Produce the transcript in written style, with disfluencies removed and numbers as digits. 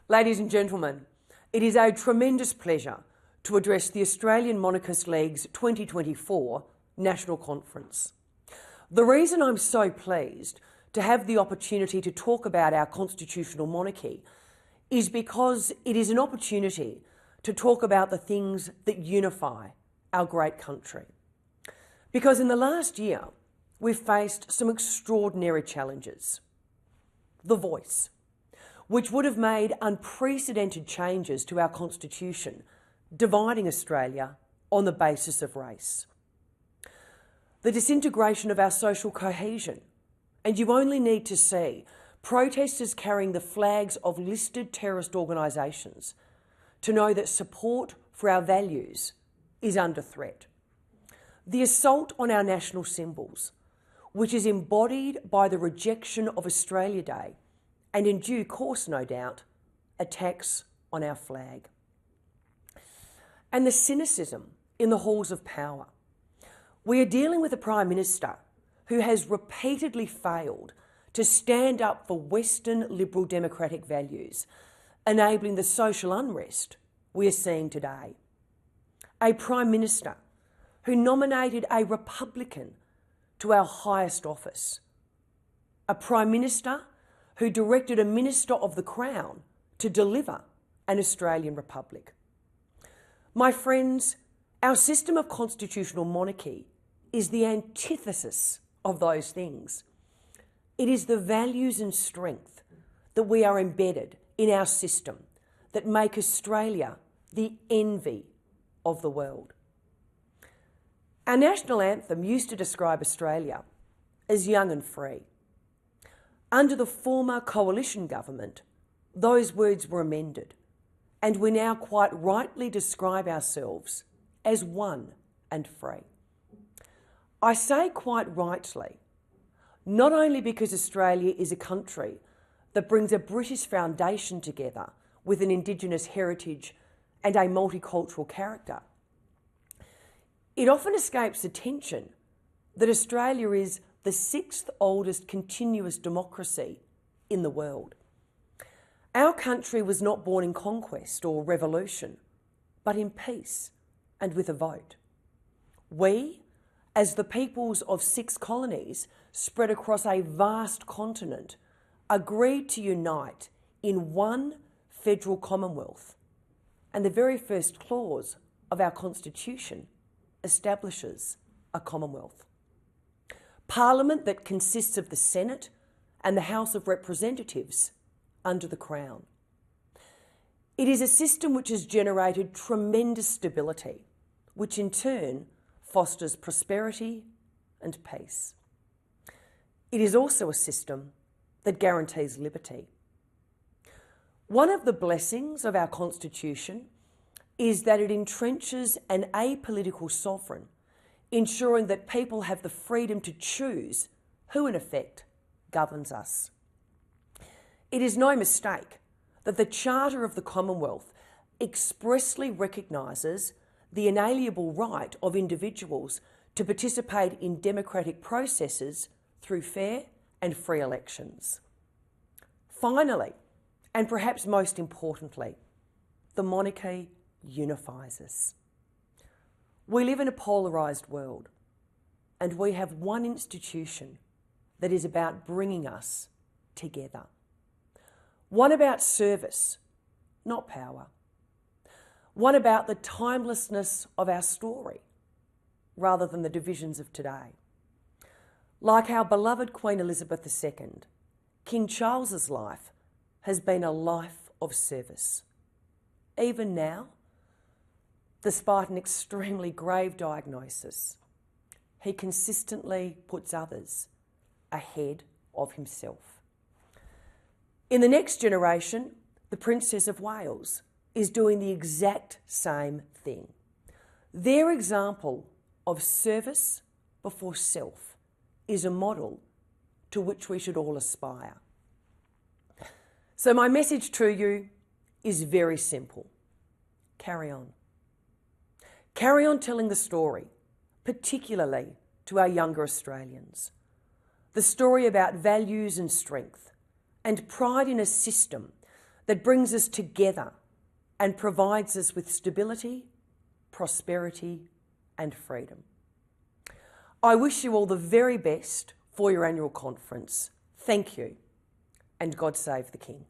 Ladies and gentlemen, it is a tremendous pleasure to address the Australian Monarchist League's 2024 National Conference. The reason I'm so pleased to have the opportunity to talk about our constitutional monarchy is because it is an opportunity to talk about the things that unify our great country. Because in the last year, we've faced some extraordinary challenges. The voice, which would have made unprecedented changes to our constitution, dividing Australia on the basis of race. The disintegration of our social cohesion, and you only need to see protesters carrying the flags of listed terrorist organisations to know that support for our values is under threat. The assault on our national symbols, which is embodied by the rejection of Australia Day, and in due course, no doubt, attacks on our flag. And the cynicism in the halls of power. We are dealing with a Prime Minister who has repeatedly failed to stand up for Western liberal democratic values, enabling the social unrest we are seeing today. A Prime Minister who nominated a Republican to our highest office. A Prime Minister who directed a Minister of the Crown to deliver an Australian Republic. My friends, our system of constitutional monarchy is the antithesis of those things. It is the values and strength that we are embedded in our system that make Australia the envy of the world. Our national anthem used to describe Australia as young and free. Under the former coalition government, those words were amended, and we now quite rightly describe ourselves as one and free. I say quite rightly, not only because Australia is a country that brings a British foundation together with an Indigenous heritage and a multicultural character. It often escapes attention that Australia is the sixth oldest continuous democracy in the world. Our country was not born in conquest or revolution, but in peace and with a vote. We, as the peoples of 6 colonies spread across a vast continent, agreed to unite in one federal commonwealth, and the very first clause of our constitution establishes a commonwealth. Parliament that consists of the Senate and the House of Representatives under the Crown. It is a system which has generated tremendous stability, which in turn fosters prosperity and peace. It is also a system that guarantees liberty. One of the blessings of our Constitution is that it entrenches an apolitical sovereign, ensuring that people have the freedom to choose who, in effect, governs us. It is no mistake that the Charter of the Commonwealth expressly recognises the inalienable right of individuals to participate in democratic processes through fair and free elections. Finally, and perhaps most importantly, the monarchy unifies us. We live in a polarised world, and we have one institution that is about bringing us together. One about service, not power. One about the timelessness of our story, rather than the divisions of today. Like our beloved Queen Elizabeth II, King Charles's life has been a life of service. Even now, despite an extremely grave diagnosis, he consistently puts others ahead of himself. In the next generation, the Princess of Wales is doing the exact same thing. Their example of service before self is a model to which we should all aspire. So my message to you is very simple. Carry on. Carry on telling the story, particularly to our younger Australians. The story about values and strength, and pride in a system that brings us together and provides us with stability, prosperity, and freedom. I wish you all the very best for your annual conference. Thank you, and God save the King.